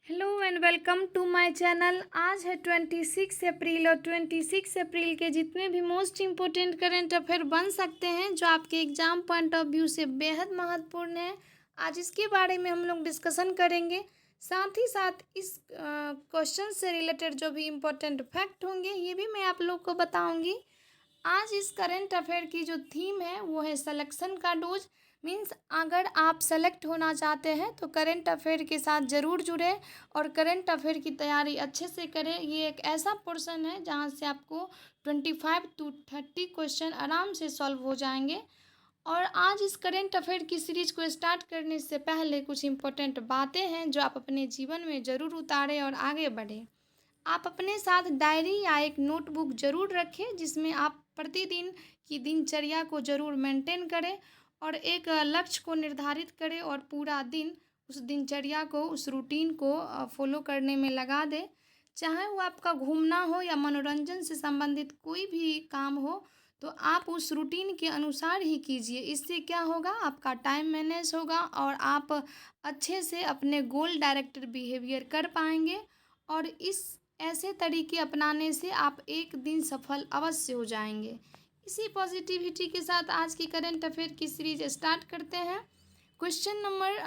Hello and welcome to my channel. आज है 26 अप्रैल और 26 अप्रैल के जितने भी मोस्ट इम्पोर्टेंट करंट अफेयर बन सकते हैं जो आपके एग्जाम पॉइंट ऑफ व्यू से बेहद महत्वपूर्ण है, आज इसके बारे में हम लोग डिस्कशन करेंगे। साथ ही साथ इस क्वेश्चन से रिलेटेड जो भी इम्पोर्टेंट फैक्ट होंगे ये भी मैं आप लोग को बताऊंगी। आज इस करंट अफेयर की जो थीम है वो है सिलेक्शन का डोज। मीन्स अगर आप सेलेक्ट होना चाहते हैं तो करंट अफेयर के साथ ज़रूर जुड़े और करंट अफेयर की तैयारी अच्छे से करें। ये एक ऐसा पोर्शन है जहाँ से आपको 25 to 30 क्वेश्चन आराम से सॉल्व हो जाएंगे। और आज इस करंट अफेयर की सीरीज को स्टार्ट करने से पहले कुछ इम्पोर्टेंट बातें हैं जो आप अपने जीवन में ज़रूर उतारें और आगे बढ़ें। आप अपने साथ डायरी या एक नोटबुक ज़रूर रखें जिसमें आप प्रतिदिन की दिनचर्या को ज़रूर मेंटेन करें और एक लक्ष्य को निर्धारित करें और पूरा दिन उस दिनचर्या को, उस रूटीन को फॉलो करने में लगा दें। चाहे वो आपका घूमना हो या मनोरंजन से संबंधित कोई भी काम हो तो आप उस रूटीन के अनुसार ही कीजिए। इससे क्या होगा, आपका टाइम मैनेज होगा और आप अच्छे से अपने गोल डायरेक्टेड बिहेवियर कर पाएंगे। और इस ऐसे तरीके अपनाने से आप एक दिन सफल अवश्य हो जाएंगे। इसी पॉजिटिविटी के साथ आज की करंट अफेयर की सीरीज स्टार्ट करते हैं। क्वेश्चन नंबर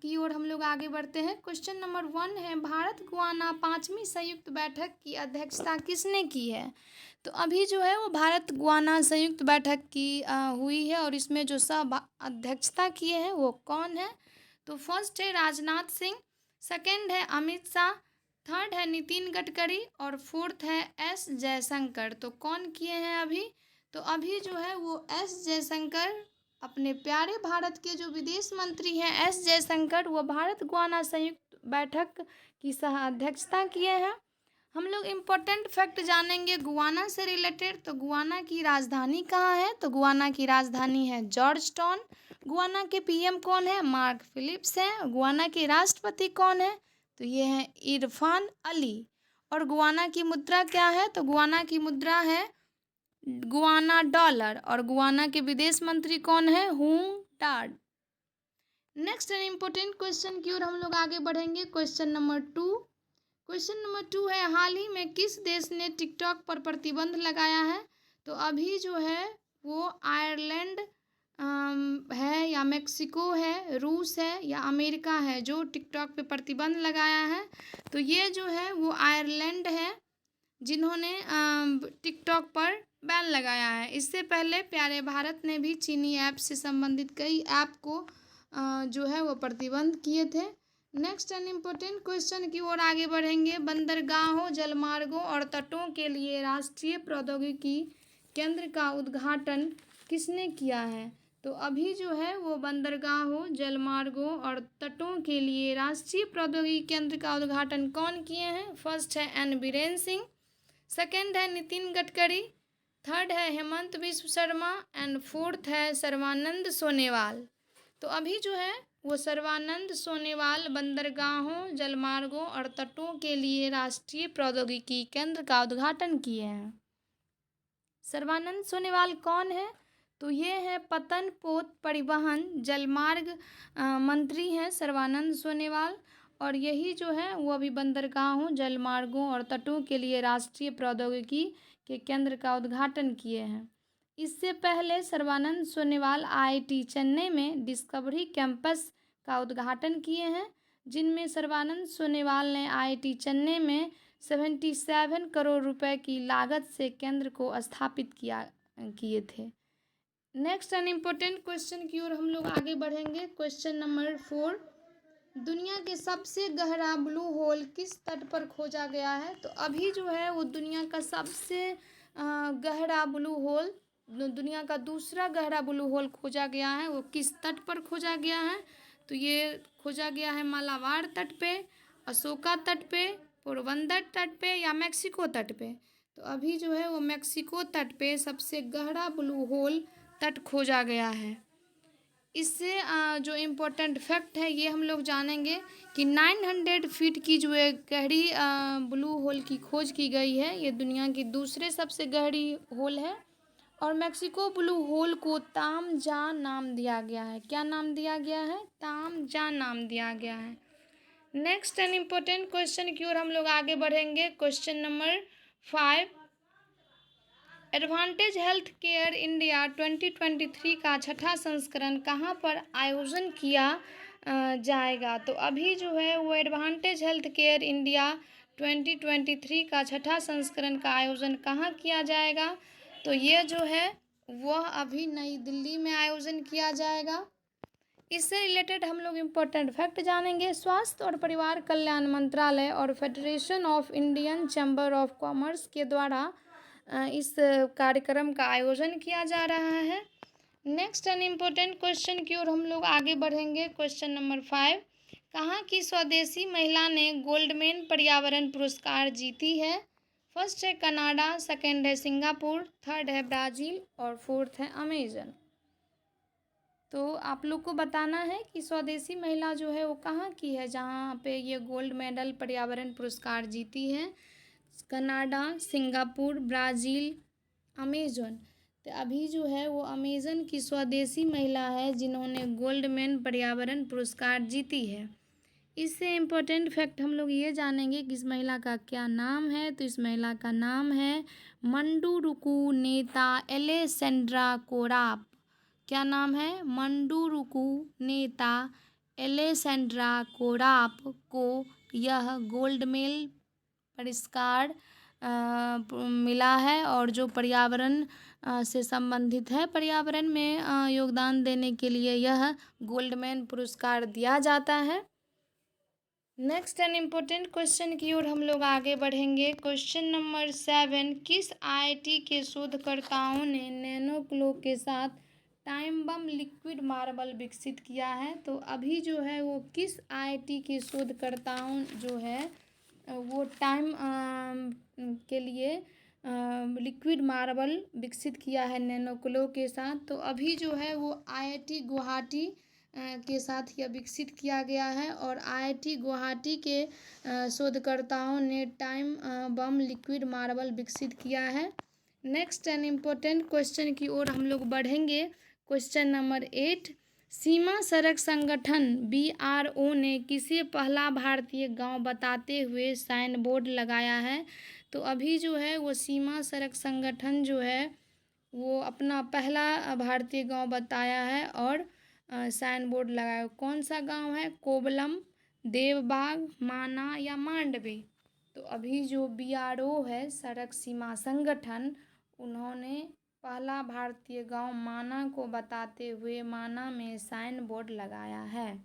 की ओर हम लोग आगे बढ़ते हैं। क्वेश्चन नंबर 1 है, भारत गुआना 5वीं संयुक्त बैठक की अध्यक्षता किसने की है? तो अभी जो है वो भारत गुआना संयुक्त बैठक की हुई है और इसमें जो सह अध्यक्षता किए हैं वो कौन है? तो फर्स्ट है राजनाथ सिंह, सेकंड है अमित शाह, थर्ड है नितिन गडकरी और फोर्थ है एस जयशंकर। तो कौन किए हैं अभी? तो अभी जो है वो एस जयशंकर, अपने प्यारे भारत के जो विदेश मंत्री हैं एस जयशंकर, वो भारत गुआना संयुक्त बैठक की सह अध्यक्षता किए हैं। हम लोग इम्पोर्टेंट फैक्ट जानेंगे गुआना से रिलेटेड। तो गुआना की राजधानी कहाँ है? तो गुआना की राजधानी है जॉर्ज टाउन। गुआना के पीएम कौन है? मार्क फिलिप्स हैं। गुआना के राष्ट्रपति कौन है? तो ये है इरफान अली। और गुआना की मुद्रा क्या है? तो गुआना की मुद्रा है गुआना डॉलर। और गुआना के विदेश मंत्री कौन है? हुंग टाड। नेक्स्ट एन इम्पोर्टेंट क्वेश्चन की ओर हम लोग आगे बढ़ेंगे। Question number 2। क्वेश्चन नंबर 2 है, हाल ही में किस देश ने टिकटॉक पर प्रतिबंध लगाया है? तो अभी जो है वो आयरलैंड है या मेक्सिको है, रूस है या अमेरिका है जो टिकटॉक पे प्रतिबंध लगाया है? तो ये जो है वो आयरलैंड है जिन्होंने टिकटॉक पर बैन लगाया है। इससे पहले प्यारे भारत ने भी चीनी ऐप से संबंधित कई ऐप को जो है वो प्रतिबंध किए थे। नेक्स्ट एन इम्पोर्टेंट क्वेश्चन की ओर आगे बढ़ेंगे। बंदरगाहों, जलमार्गों और तटों के लिए राष्ट्रीय प्रौद्योगिकी केंद्र का उद्घाटन किसने किया है? तो अभी जो है वो बंदरगाहों, जलमार्गों और तटों के लिए राष्ट्रीय प्रौद्योगिकी केंद्र का उद्घाटन कौन किए हैं? फर्स्ट है एन बीरेन सिंह, सेकंड है नितिन गडकरी, थर्ड है हेमंत बिस्व शर्मा एंड फोर्थ है सर्बानंद सोनेवाल। तो अभी जो है वो सर्बानंद सोनेवाल बंदरगाहों, जलमार्गों और तटों के लिए राष्ट्रीय प्रौद्योगिकी केंद्र का उद्घाटन किए हैं। सर्बानंद सोनेवाल कौन है? तो ये है पतन पोत परिवहन जलमार्ग मंत्री हैं सर्बानंद सोनेवाल। और यही जो है वो अभी बंदरगाहों, जलमार्गों और तटों के लिए राष्ट्रीय प्रौद्योगिकी के केंद्र का उद्घाटन किए हैं। इससे पहले सर्बानंद सोनेवाल आईआईटी चेन्नई में डिस्कवरी कैंपस का उद्घाटन किए हैं, जिनमें सर्बानंद सोनेवाल ने आईआईटी चेन्नई में 77 करोड़ रुपए की लागत से केंद्र को स्थापित किए थे। नेक्स्ट एन इम्पोर्टेंट क्वेश्चन की ओर हम लोग आगे बढ़ेंगे। क्वेश्चन नंबर 4, दुनिया के सबसे गहरा ब्लू होल किस तट पर खोजा गया है? तो अभी जो है वो दुनिया का सबसे गहरा ब्लू होल, दुनिया का दूसरा गहरा ब्लू होल खोजा गया है, वो किस तट पर खोजा गया है? तो ये खोजा गया है मालाबार तट पे, अशोका तट पे, पोरबंदर तट पे या मैक्सिको तट पे। तो अभी जो है वो मैक्सिको तट पे सबसे गहरा ब्लू होल तट खोजा गया है। इससे जो इम्पोर्टेंट फैक्ट है ये हम लोग जानेंगे कि 900 फीट की जो एक गहरी ब्लू होल की खोज की गई है, ये दुनिया की दूसरे सबसे गहरी होल है। और मैक्सिको ब्लू होल को तामजा नाम दिया गया है। क्या नाम दिया गया है? तामजा नाम दिया गया है। नेक्स्ट एन इम्पोर्टेंट क्वेश्चन की ओर हम लोग आगे बढ़ेंगे। Question number 5, advantage health care India 2023 का छठा संस्करण कहाँ पर आयोजन किया जाएगा? तो अभी जो है वो एडवांटेज हेल्थ केयर इंडिया 2023 का छठा संस्करण का आयोजन कहाँ किया जाएगा? तो ये जो है वह अभी नई दिल्ली में आयोजन किया जाएगा। इससे रिलेटेड हम लोग इम्पोर्टेंट फैक्ट जानेंगे। स्वास्थ्य और परिवार कल्याण मंत्रालय और federation of Indian chamber of commerce के द्वारा इस कार्यक्रम का आयोजन किया जा रहा है। नेक्स्ट एन इम्पोर्टेंट क्वेश्चन की ओर हम लोग आगे बढ़ेंगे। क्वेश्चन नंबर 5, कहाँ की स्वदेशी महिला ने गोल्डमैन पर्यावरण पुरस्कार जीती है? फर्स्ट है कनाडा, सेकंड है सिंगापुर, थर्ड है ब्राज़ील और फोर्थ है अमेजन। तो आप लोग को बताना है कि स्वदेशी महिला जो है वो कहाँ की है जहाँ पे ये गोल्ड मेडल पर्यावरण पुरस्कार जीती है। Canada, Singapore, Brazil, Amazon. तो अभी जो है वो अमेजन की स्वदेशी महिला है जिन्होंने गोल्डमैन पर्यावरण पुरस्कार जीती है। इससे इम्पोर्टेंट फैक्ट हम लोग ये जानेंगे कि इस महिला का क्या नाम है। तो इस महिला का नाम है मंडुरुकु नेता एलेसेंड्रा कोराप। क्या नाम है? मंडुरुकु नेता एलेसेंड्रा कोराप को यह गोल्ड मेडल पुरस्कार मिला है और जो पर्यावरण से संबंधित है, पर्यावरण में योगदान देने के लिए यह गोल्डमैन पुरस्कार दिया जाता है। नेक्स्ट एन इम्पोर्टेंट क्वेश्चन की ओर हम लोग आगे बढ़ेंगे। क्वेश्चन नंबर 7, किस आईआईटी के शोधकर्ताओं ने नैनो क्लो के साथ टाइम बम लिक्विड मार्बल विकसित किया है? तो अभी जो है वो किस आईआईटी के शोधकर्ताओं जो है वो टाइम के लिए लिक्विड मार्बल विकसित किया है नैनो क्लो के साथ? तो अभी जो है वो आईआईटी गुवाहाटी के साथ यह विकसित किया गया है और आईआईटी गुवाहाटी के शोधकर्ताओं ने टाइम बम लिक्विड मार्बल विकसित किया है। नेक्स्ट एन इम्पोर्टेंट क्वेश्चन की ओर हम लोग बढ़ेंगे। क्वेश्चन नंबर 8, सीमा सड़क संगठन BRO ने किसे पहला भारतीय गांव बताते हुए साइन बोर्ड लगाया है? तो अभी जो है वो सीमा सड़क संगठन जो है वो अपना पहला भारतीय गांव बताया है और साइन बोर्ड लगाया। कौन सा गांव है? कोवलम, देवबाग, माना या मांडवी? तो अभी जो BRO है सड़क सीमा संगठन, उन्होंने पहला भारतीय गांव माना को बताते हुए माना में साइन बोर्ड लगाया है।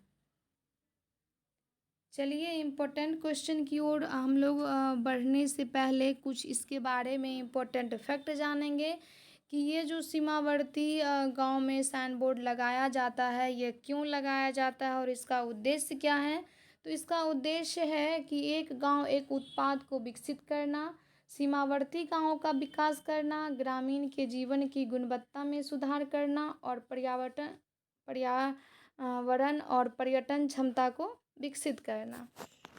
चलिए इम्पोर्टेंट क्वेश्चन की ओर हम लोग बढ़ने से पहले कुछ इसके बारे में इम्पोर्टेंट फैक्ट जानेंगे कि ये जो सीमावर्ती गांव में साइन बोर्ड लगाया जाता है ये क्यों लगाया जाता है और इसका उद्देश्य क्या है? तो इसका उद्देश्य है कि एक गांव एक उत्पाद को विकसित करना, सीमावर्ती गांवों का विकास करना, ग्रामीण के जीवन की गुणवत्ता में सुधार करना और पर्यावरण और पर्यटन क्षमता को विकसित करना।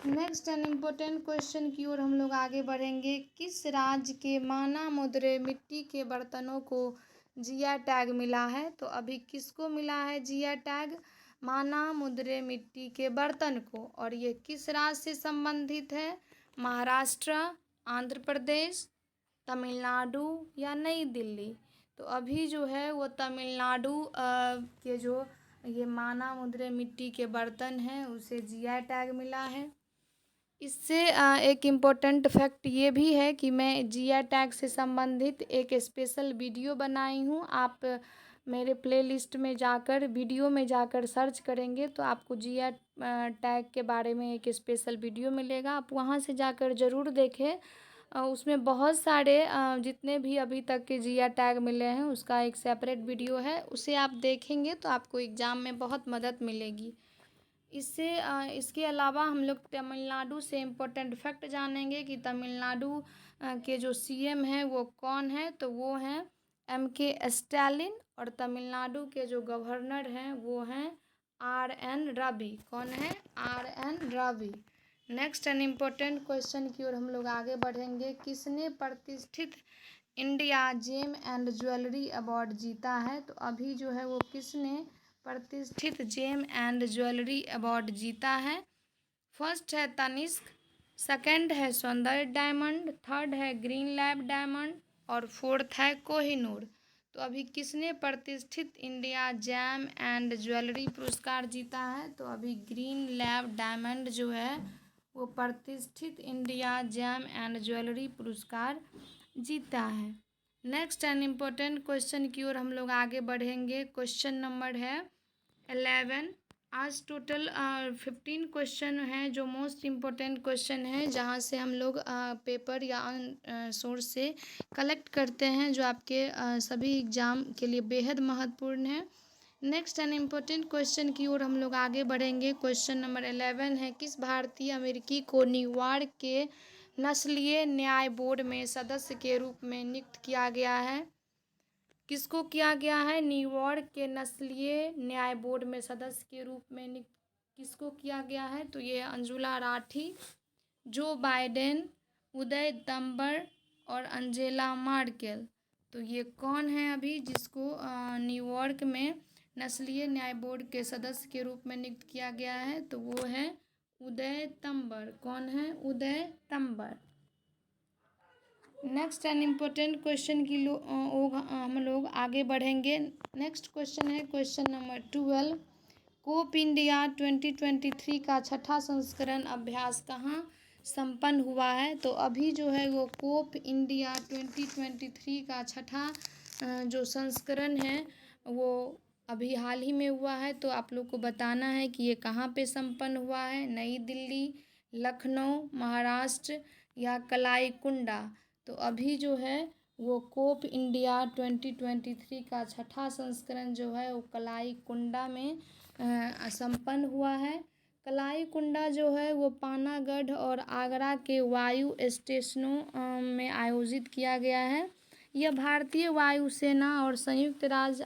नेक्स्ट एन इम्पोर्टेंट क्वेश्चन की ओर हम लोग आगे बढ़ेंगे। किस राज्य के माना मुद्रे मिट्टी के बर्तनों को GI टैग मिला है? तो अभी किसको मिला है GI टैग? माना मुद्रे मिट्टी के बर्तन को। और ये किस राज्य से संबंधित है? महाराष्ट्र, आंध्र प्रदेश, तमिलनाडु या नई दिल्ली? तो अभी जो है वो तमिलनाडु के जो ये माना मुद्रे मिट्टी के बर्तन हैं उसे GI टैग मिला है। इससे एक इम्पोर्टेंट फैक्ट ये भी है कि मैं GI टैग से संबंधित एक स्पेशल वीडियो बनाई हूँ। आप मेरे प्लेलिस्ट में जाकर वीडियो में जाकर सर्च करेंगे तो आपको GI टैग के बारे में एक स्पेशल वीडियो मिलेगा। आप वहाँ से जाकर ज़रूर देखें। उसमें बहुत सारे जितने भी अभी तक के GI टैग मिले हैं उसका एक सेपरेट वीडियो है, उसे आप देखेंगे तो आपको एग्ज़ाम में बहुत मदद मिलेगी। इसके अलावा हम लोग तमिलनाडु से इम्पोर्टेंट फैक्ट जानेंगे कि तमिलनाडु के जो CM हैं वो कौन है? तो वो हैं MK स्टैलिन और तमिलनाडु के जो गवर्नर हैं वो हैं RN रवि। कौन है? RN Ravi. Next an important question की ओर हम लोग आगे बढ़ेंगे। किसने प्रतिष्ठित India gem and jewellery award जीता है? तो अभी जो है वो किसने प्रतिष्ठित जेम एंड ज्वेलरी अवार्ड जीता है? फर्स्ट है तनिष्क, सेकंड है सौंदर्य डायमंड, थर्ड है ग्रीन लैब डायमंड और फोर्थ है कोहिनूर। तो अभी किसने प्रतिष्ठित इंडिया जैम एंड ज्वेलरी पुरस्कार जीता है? तो अभी ग्रीन लैब डायमंड जो है वो प्रतिष्ठित इंडिया जैम एंड ज्वेलरी पुरस्कार जीता है। नेक्स्ट एंड इम्पोर्टेंट क्वेश्चन की ओर हम लोग आगे बढ़ेंगे। क्वेश्चन नंबर है 11। आज टोटल 15 क्वेश्चन हैं जो मोस्ट इम्पोर्टेंट क्वेश्चन है, जहाँ से हम लोग पेपर या सोर्स से कलेक्ट करते हैं, जो आपके सभी एग्ज़ाम के लिए बेहद महत्वपूर्ण है। नेक्स्ट एंड इम्पोर्टेंट क्वेश्चन की ओर हम लोग आगे बढ़ेंगे। क्वेश्चन नंबर 11 है, किस भारतीय अमेरिकी को न्यूयॉर्क के नस्लीय न्याय बोर्ड में सदस्य के रूप में नियुक्त किया गया है? किसको किया गया है? न्यूयॉर्क के नस्लीय न्याय बोर्ड में सदस्य के रूप में नियुक्त किसको किया गया है? तो ये अंजुला राठी, जो बाइडेन, उदय तंबर और अंजेला मार्केल। तो ये कौन है अभी जिसको न्यूयॉर्क में नस्लीय न्याय बोर्ड के सदस्य के रूप में नियुक्त किया गया है? तो वो है उदय तंबर। कौन है? उदय तंबर। नेक्स्ट एंड इम्पोर्टेंट क्वेश्चन की हम लोग आगे बढ़ेंगे। नेक्स्ट क्वेश्चन है क्वेश्चन नंबर 12। कोप इंडिया 2023 का छठा संस्करण अभ्यास कहाँ संपन्न हुआ है? तो अभी जो है वो कोप इंडिया 2023 का छठा जो संस्करण है वो अभी हाल ही में हुआ है। तो आप लोग को बताना है कि ये कहाँ पे संपन्न हुआ है। नई दिल्ली, लखनऊ, महाराष्ट्र या कलाईकुंडा। तो अभी जो है वो कोप इंडिया 2023 का छठा संस्करण जो है वो कलाईकुंडा में संपन्न हुआ है। कलाईकुंडा जो है वो पानागढ़ और आगरा के वायु स्टेशनों में आयोजित किया गया है। यह भारतीय वायुसेना और संयुक्त राज्य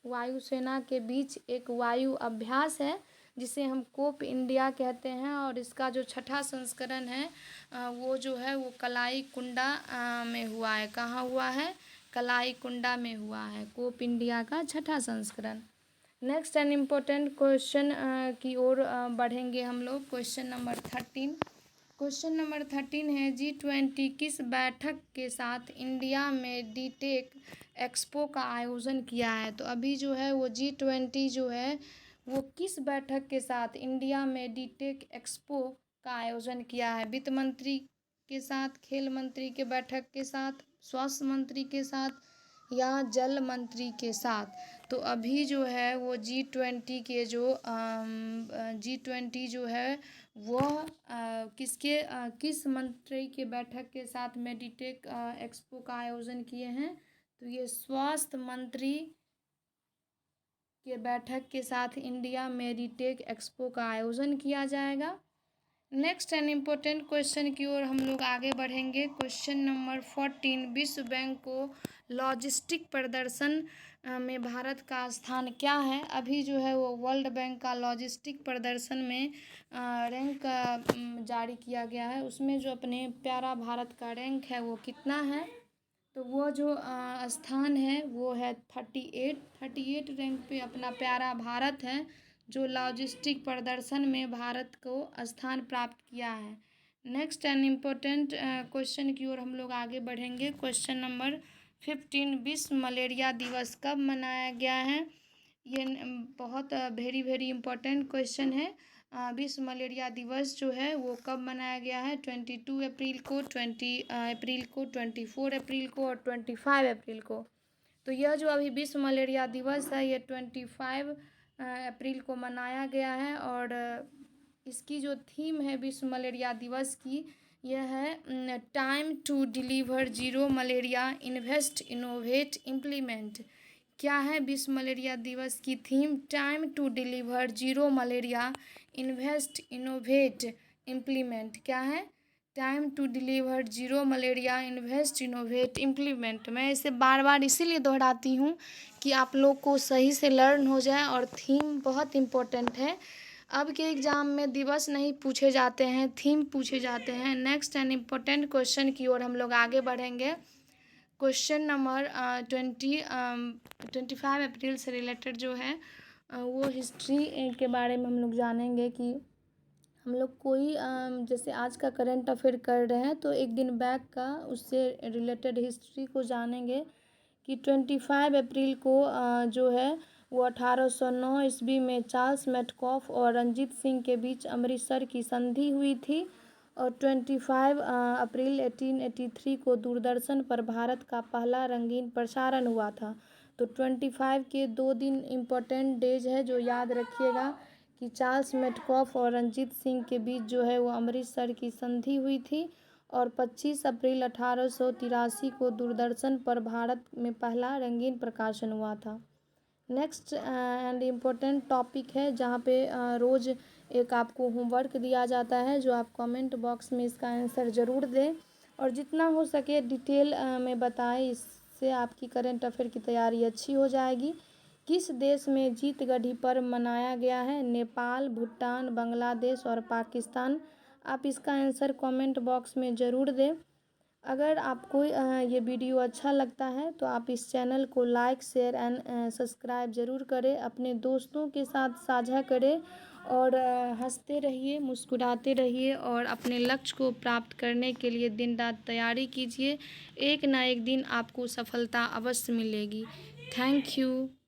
वायुसेना के बीच एक वायु अभ्यास है, जिसे हम कोप इंडिया कहते हैं। और इसका जो छठा संस्करण है वो जो है वो कलाईकुंडा में हुआ है। कहाँ हुआ है? कलाईकुंडा में हुआ है कोप इंडिया का छठा संस्करण। नेक्स्ट एंड इम्पोर्टेंट क्वेश्चन की ओर बढ़ेंगे हम लोग। Question number 13। क्वेश्चन नंबर 13 है, G20 किस बैठक के साथ इंडिया में डीटेक एक्सपो का आयोजन किया है? तो अभी जो है वो G20 जो है वो किस बैठक के साथ इंडिया में डीटेक एक्सपो का आयोजन किया है? वित्त मंत्री के साथ, खेल मंत्री के बैठक के साथ, स्वास्थ्य मंत्री के साथ या जल मंत्री के साथ? तो अभी जो है वो G20 के जो G20 जो है वह किस मंत्री के बैठक के साथ में डीटेक एक्सपो का आयोजन किए हैं? तो ये स्वास्थ्य मंत्री के बैठक के साथ इंडिया में डीटेक एक्सपो का आयोजन किया जाएगा। नेक्स्ट एंड इम्पोर्टेंट क्वेश्चन की ओर हम लोग आगे बढ़ेंगे। Question number 14। विश्व बैंक को लॉजिस्टिक प्रदर्शन में भारत का स्थान क्या है? अभी जो है वो वर्ल्ड बैंक का लॉजिस्टिक प्रदर्शन में रैंक जारी किया गया है। उसमें जो अपने प्यारा भारत का रैंक है वो कितना है? तो वो जो स्थान है वो है 38 रैंक पे अपना प्यारा भारत है, जो लॉजिस्टिक प्रदर्शन में भारत को स्थान प्राप्त किया है। नेक्स्ट एंड इम्पोर्टेंट क्वेश्चन की ओर हम लोग आगे बढ़ेंगे। Question number 15। विश्व मलेरिया दिवस कब मनाया गया है? ये बहुत वेरी इम्पोर्टेंट क्वेश्चन है। विश्व मलेरिया दिवस जो है वो कब मनाया गया है? 22 अप्रैल को, 20 अप्रैल को, 24 अप्रैल को और 25 अप्रैल को। तो यह जो अभी विश्व मलेरिया दिवस है ये 25 अप्रैल को मनाया गया है। और इसकी जो थीम है विश्व मलेरिया दिवस की, यह है time to deliver zero malaria, invest, innovate, implement. क्या है विश्व मलेरिया दिवस की थीम? Time to deliver zero malaria, invest, innovate, implement. क्या है? Time to deliver zero malaria, invest, innovate, implement. मैं इसे बार बार इसीलिए दोहराती हूँ कि आप लोग को सही से लर्न हो जाए। और थीम बहुत इम्पोर्टेंट है। अब के एग्ज़ाम में दिवस नहीं पूछे जाते हैं, थीम पूछे जाते हैं। नेक्स्ट एंड इम्पोर्टेंट क्वेश्चन की ओर हम लोग आगे बढ़ेंगे। क्वेश्चन नंबर 25 अप्रैल से रिलेटेड जो है वो हिस्ट्री के बारे में हम लोग जानेंगे कि हम लोग कोई जैसे आज का करंट अफेयर कर रहे हैं तो एक दिन बैक का उससे रिलेटेड हिस्ट्री को जानेंगे कि 25 अप्रैल को जो है वो 1809 ईस्वी में चार्ल्स मेटकॉफ और रंजीत सिंह के बीच अमृतसर की संधि हुई थी। और 25 अप्रैल 1883 को दूरदर्शन पर भारत का पहला रंगीन प्रसारण हुआ था। तो 25 के 2 दिन इम्पोर्टेंट डेज है जो याद रखिएगा कि चार्ल्स मेटकॉफ और रंजीत सिंह के बीच जो है वो अमृतसर की संधि हुई थी। और 25 अप्रैल 1883 को दूरदर्शन पर भारत में पहला रंगीन प्रकाशन हुआ था। नेक्स्ट एंड इम्पोर्टेंट टॉपिक है जहाँ पे रोज़ एक आपको होमवर्क दिया जाता है जो आप कमेंट बॉक्स में इसका आंसर ज़रूर दें और जितना हो सके डिटेल में बताएं, इससे आपकी करंट अफेयर की तैयारी अच्छी हो जाएगी। किस देश में जीत गढ़ी पर्व मनाया गया है? नेपाल, भूटान, बांग्लादेश और पाकिस्तान। आप इसका आंसर कमेंट बॉक्स में ज़रूर दें। अगर आपको ये वीडियो अच्छा लगता है तो आप इस चैनल को लाइक, शेयर एंड सब्सक्राइब ज़रूर करें, अपने दोस्तों के साथ साझा करें और हंसते रहिए, मुस्कुराते रहिए और अपने लक्ष्य को प्राप्त करने के लिए दिन रात तैयारी कीजिए। एक ना एक दिन आपको सफलता अवश्य मिलेगी। Thank you.